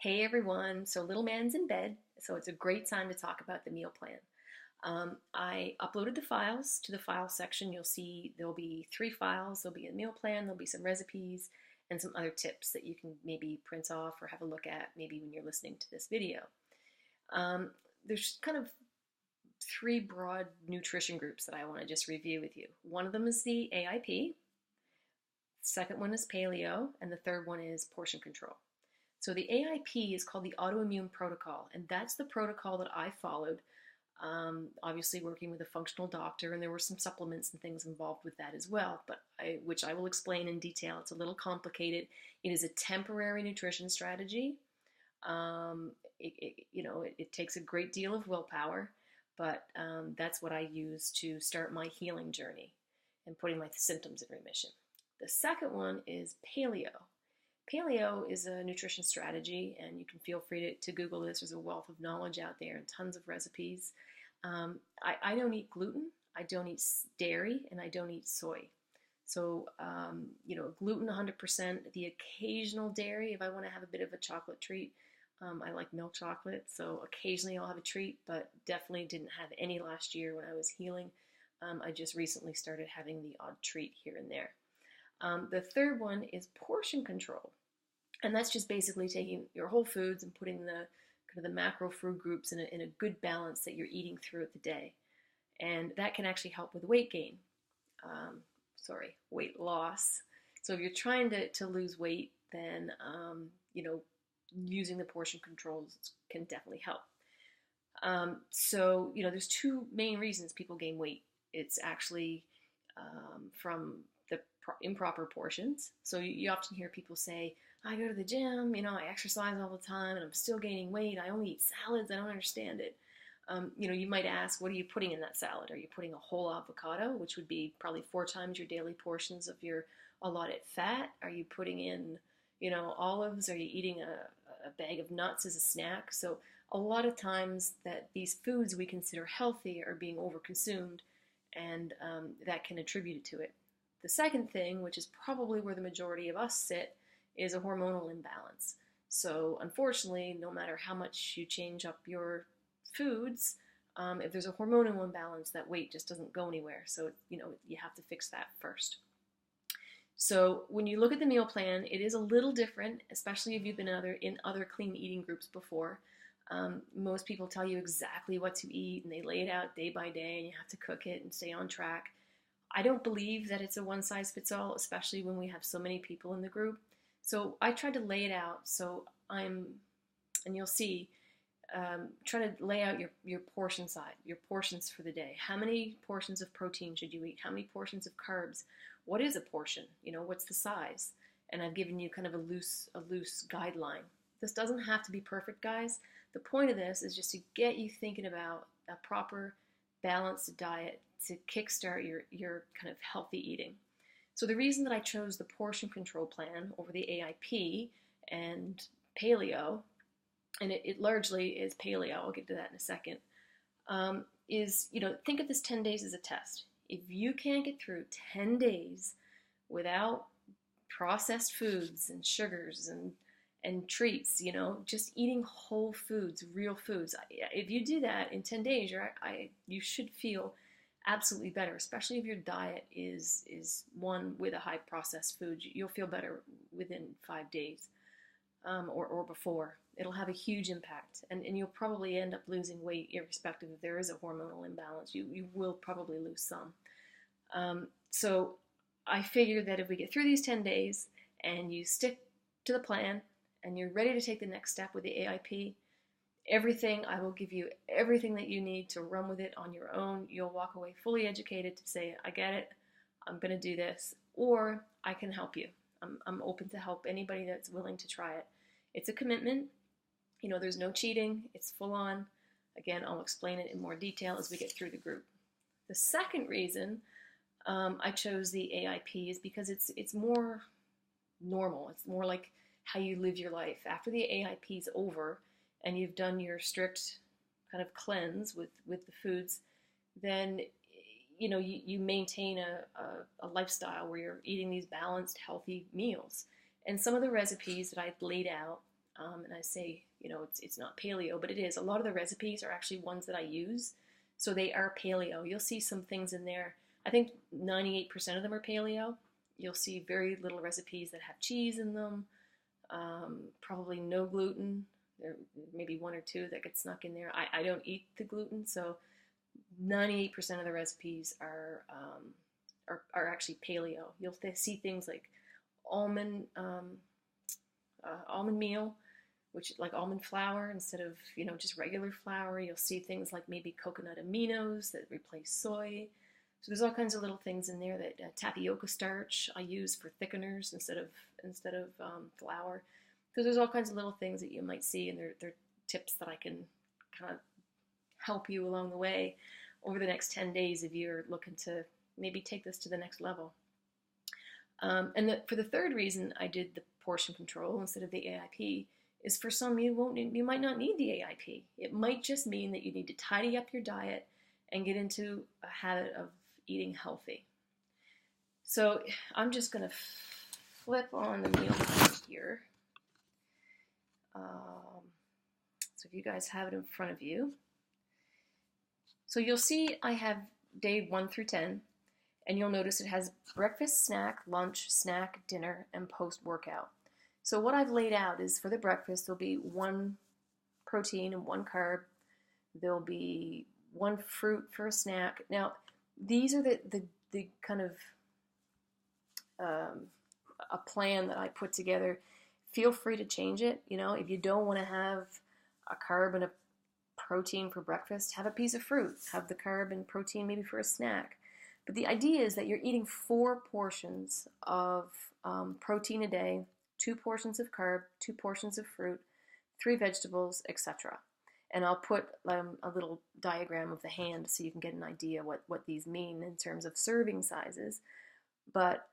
Hey everyone, so little man's in bed, so it's a great time to talk about the meal plan. I uploaded the files to the file section. You'll see there'll be 3 files. There'll be a meal plan, there'll be some recipes, and some other tips that you can maybe print off or have a look at maybe when you're listening to this video. Um, there's kind of 3 broad nutrition groups that I want to just review with you. One of them is the AIP, the second one is paleo, and the third one is portion control. So the AIP is called the autoimmune protocol, and that's the protocol that I followed. Obviously, working with a functional doctor, and there were some supplements and things involved with that as well, which I will explain in detail. It's a little complicated. It is a temporary nutrition strategy. It takes a great deal of willpower, but that's what I use to start my healing journey and putting my symptoms in remission. The second one is paleo. Paleo is a nutrition strategy, and you can feel free to Google this. There's a wealth of knowledge out there and tons of recipes. I don't eat gluten, I don't eat dairy, and I don't eat soy. So, gluten 100%, the occasional dairy if I want to have a bit of a chocolate treat. I like milk chocolate, so occasionally I'll have a treat, but definitely didn't have any last year when I was healing. I just recently started having the odd treat here and there. The third one is portion control, and that's just basically taking your whole foods and putting the kind of the macro food groups in a good balance that you're eating throughout the day, and that can actually help with weight gain. Weight loss. So if you're trying to lose weight, then using the portion controls can definitely help. There's 2 main reasons people gain weight. It's actually from the improper portions. So you often hear people say, I go to the gym, I exercise all the time and I'm still gaining weight. I only eat salads. I don't understand it. You might ask, what are you putting in that salad? Are you putting a whole avocado, which would be probably 4 times your daily portions of your allotted fat? Are you putting in, olives? Are you eating a bag of nuts as a snack? So a lot of times that these foods we consider healthy are being overconsumed, and that can attribute to it. The second thing, which is probably where the majority of us sit, is a hormonal imbalance. So unfortunately, no matter how much you change up your foods, if there's a hormonal imbalance, that weight just doesn't go anywhere. So, you have to fix that first. So when you look at the meal plan, it is a little different, especially if you've been in other clean eating groups before. Most people tell you exactly what to eat, and they lay it out day by day, and you have to cook it and stay on track. I don't believe that it's a one-size-fits-all, especially when we have so many people in the group. So I tried to lay it out. So and you'll see, try to lay out your portion size, your portions for the day. How many portions of protein should you eat? How many portions of carbs? What is a portion? What's the size? And I've given you kind of a loose guideline. This doesn't have to be perfect, guys. The point of this is just to get you thinking about a proper, balanced diet to kickstart your kind of healthy eating. So the reason that I chose the portion control plan over the AIP and paleo, and it largely is paleo, I'll get to that in a second, is, think of this 10 days as a test. If you can't get through 10 days without processed foods and sugars and treats, just eating whole foods, real foods. If you do that in 10 days, you should feel absolutely better, especially if your diet is one with a high processed food. You'll feel better within 5 days or before. It'll have a huge impact, and you'll probably end up losing weight irrespective if there is a hormonal imbalance. You will probably lose some. So I figured that if we get through these 10 days and you stick to the plan and you're ready to take the next step with the AIP, I will give you everything that you need to run with it on your own. You'll walk away fully educated to say, I get it, I'm going to do this, or I can help you. I'm open to help anybody that's willing to try it. It's a commitment. There's no cheating. It's full on. Again, I'll explain it in more detail as we get through the group. The second reason I chose the AIP is because it's more normal. It's more like how you live your life. After the AIP is over and you've done your strict kind of cleanse with the foods, then you maintain a lifestyle where you're eating these balanced, healthy meals. And some of the recipes that I've laid out and I say, it's not paleo, but it is. A lot of the recipes are actually ones that I use, so they are paleo. You'll see some things in there. I think 98% of them are paleo. You'll see very little recipes that have cheese in them, probably no gluten. There may be one or two that get snuck in there. I don't eat the gluten, so 98% of the recipes are actually paleo. You'll see things like almond meal, which like almond flour instead of just regular flour. You'll see things like maybe coconut aminos that replace soy. So there's all kinds of little things in there that tapioca starch I use for thickeners instead of flour. So there's all kinds of little things that you might see, and they're tips that I can kind of help you along the way over the next 10 days if you're looking to maybe take this to the next level. For the third reason I did the portion control instead of the AIP is for some you might not need the AIP. It might just mean that you need to tidy up your diet and get into a habit of eating healthy. So I'm just going to flip on the meal plan here. So if you guys have it in front of you. So you'll see I have day 1 through 10, and you'll notice it has breakfast, snack, lunch, snack, dinner, and post-workout. So what I've laid out is for the breakfast, there'll be 1 protein and 1 carb. There'll be 1 fruit for a snack. Now, these are the kind of a plan that I put together. Feel free to change it. If you don't want to have a carb and a protein for breakfast, have a piece of fruit. Have the carb and protein maybe for a snack. But the idea is that you're eating 4 portions of protein a day, 2 portions of carb, 2 portions of fruit, 3 vegetables, etc. And I'll put a little diagram of the hand so you can get an idea what these mean in terms of serving sizes. But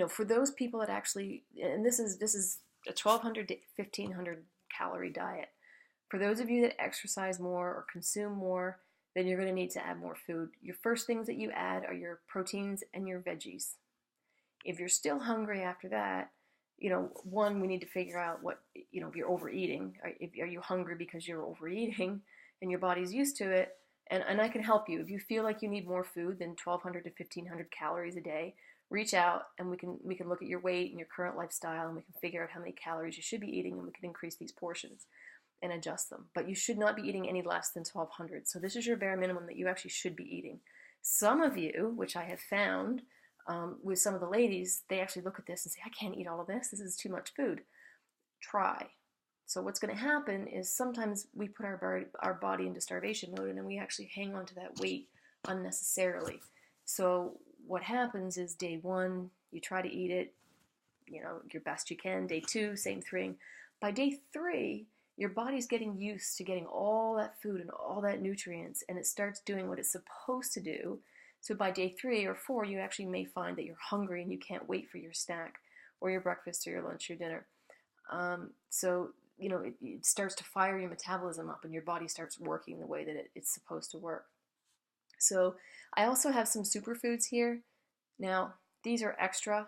for those people that actually, and this is a 1,200 to 1,500 calorie diet. For those of you that exercise more or consume more, then you're going to need to add more food. Your first things that you add are your proteins and your veggies. If you're still hungry after that, one, we need to figure out what, if you're overeating. Are you hungry because you're overeating and your body's used to it? And I can help you. If you feel like you need more food than 1,200 to 1,500 calories a day, reach out and we can look at your weight and your current lifestyle, and we can figure out how many calories you should be eating, and we can increase these portions and adjust them. But you should not be eating any less than 1,200. So this is your bare minimum that you actually should be eating. Some of you, which I have found with some of the ladies, they actually look at this and say, I can't eat all of this. This is too much food. Try. So what's going to happen is sometimes we put our body into starvation mode, and then we actually hang on to that weight unnecessarily. So what happens is day 1, you try to eat it, your best you can. Day 2, same thing. By day 3, your body's getting used to getting all that food and all that nutrients, and it starts doing what it's supposed to do. So by day 3 or 4, you actually may find that you're hungry and you can't wait for your snack or your breakfast or your lunch or dinner. So it starts to fire your metabolism up, and your body starts working the way that it's supposed to work. So I also have some superfoods here. Now, these are extra.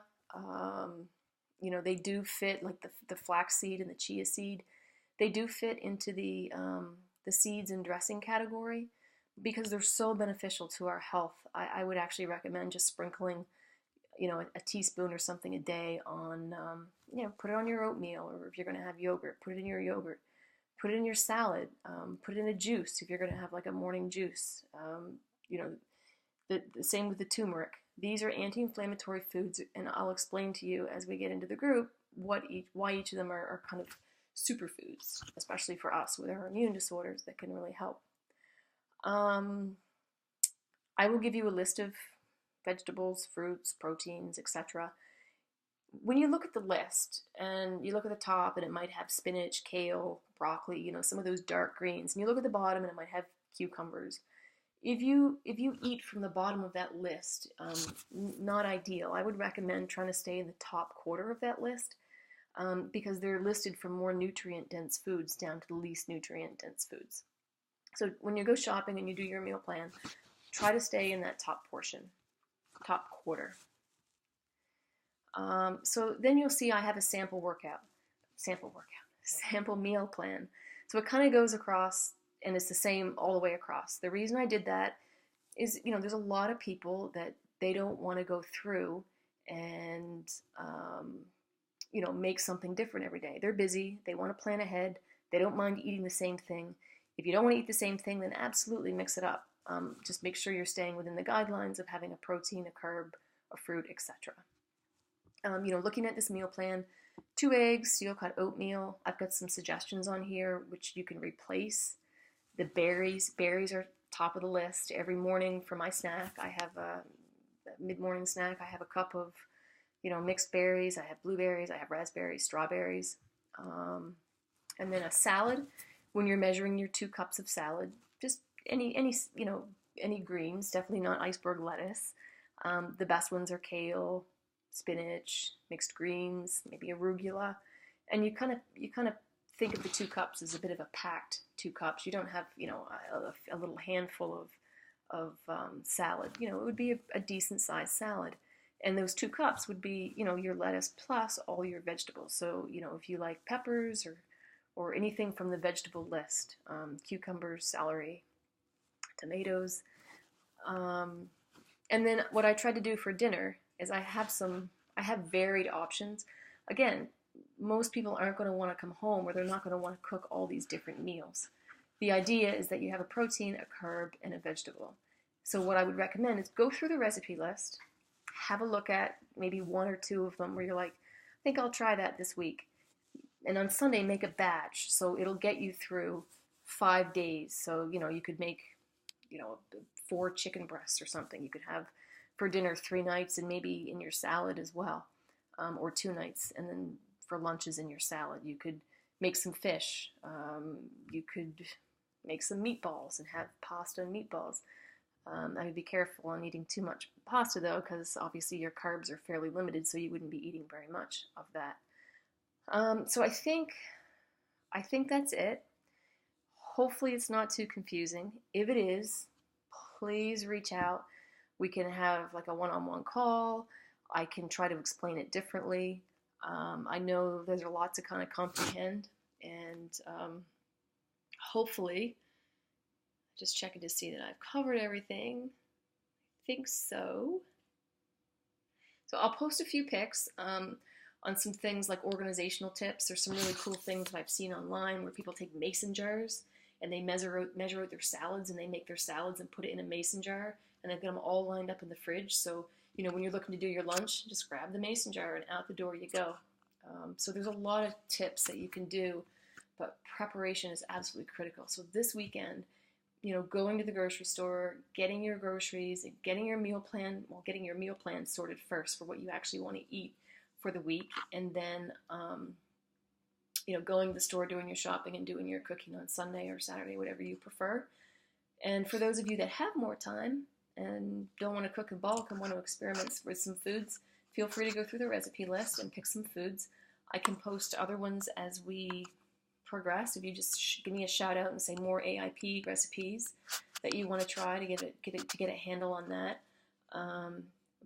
They do fit, like the flaxseed and the chia seed. They do fit into the seeds and dressing category because they're so beneficial to our health. I would actually recommend just sprinkling, a teaspoon or something a day on, put it on your oatmeal, or if you're going to have yogurt, put it in your yogurt. Put it in your salad. Put it in a juice if you're going to have like a morning juice. The same with the turmeric. These are anti-inflammatory foods, and I'll explain to you as we get into the group why each of them are kind of superfoods, especially for us with our immune disorders that can really help. I will give you a list of vegetables, fruits, proteins, etc. When you look at the list and you look at the top and it might have spinach, kale, broccoli, some of those dark greens, and you look at the bottom and it might have cucumbers. If you eat from the bottom of that list, not ideal. I would recommend trying to stay in the top quarter of that list because they're listed from more nutrient-dense foods down to the least nutrient-dense foods. So when you go shopping and you do your meal plan, try to stay in that top portion, top quarter. So then you'll see I have a sample meal plan. So it kind of goes across and it's the same all the way across. The reason I did that is, there's a lot of people that they don't want to go through and, make something different every day. They're busy. They want to plan ahead. They don't mind eating the same thing. If you don't want to eat the same thing, then absolutely mix it up. Just make sure you're staying within the guidelines of having a protein, a carb, a fruit, etc. Looking at this meal plan, 2 eggs, steel-cut oatmeal. I've got some suggestions on here which you can replace. The berries. Berries are top of the list. Every morning for my snack, I have a mid-morning snack. I have a cup of, mixed berries. I have blueberries. I have raspberries, strawberries. And then a salad. When you're measuring your 2 cups of salad, just any greens, definitely not iceberg lettuce. The best ones are kale, spinach, mixed greens, maybe arugula, and you kind of think of the 2 cups as a bit of a packed 2 cups. You don't have a little handful of salad. It would be a decent sized salad, and those 2 cups would be your lettuce plus all your vegetables. So if you like peppers or anything from the vegetable list, cucumbers, celery, tomatoes. And then what I try to do for dinner is I have varied options. Again, most people aren't going to want to come home or they're not going to want to cook all these different meals. The idea is that you have a protein, a carb, and a vegetable. So what I would recommend is go through the recipe list, have a look at maybe 1 or 2 of them where you're like, I think I'll try that this week. And on Sunday, make a batch so it'll get you through 5 days. So, you could make, 4 chicken breasts or something. You could have for dinner 3 nights and maybe in your salad as well, or 2 nights. And then for lunches in your salad, you could make some fish. You could make some meatballs and have pasta and meatballs. I would be careful on eating too much pasta though, because obviously your carbs are fairly limited, so you wouldn't be eating very much of that. So I think that's it. Hopefully it's not too confusing. If it is, please reach out. We can have like a one-on-one call. I can try to explain it differently. I know there's a lot to kind of comprehend, and hopefully, just checking to see that I've covered everything. I think so. So I'll post a few pics on some things like organizational tips. There's some really cool things that I've seen online where people take mason jars and they measure out their salads, and they make their salads and put it in a mason jar, and they've got them all lined up in the fridge. So, when you're looking to do your lunch, just grab the mason jar and out the door you go. So there's a lot of tips that you can do, but preparation is absolutely critical. So this weekend, going to the grocery store, getting your groceries, and getting your meal plan sorted first for what you actually want to eat for the week, and then going to the store, doing your shopping, and doing your cooking on Sunday or Saturday, whatever you prefer. And for those of you that have more time and don't want to cook in bulk and want to experiment with some foods, feel free to go through the recipe list and pick some foods. I can post other ones as we progress. If you just give me a shout out and say more AIP recipes that you want to try to get a handle on that.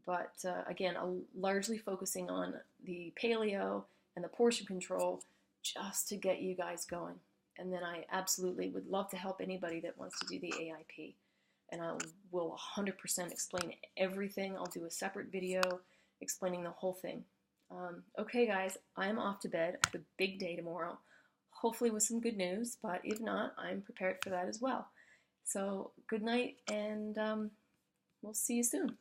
But again, largely focusing on the paleo and the portion control just to get you guys going. And then I absolutely would love to help anybody that wants to do the AIP. And I will 100% explain everything. I'll do a separate video explaining the whole thing. Okay, guys, I'm off to bed. I have a big day tomorrow, hopefully with some good news. But if not, I'm prepared for that as well. So good night, and we'll see you soon.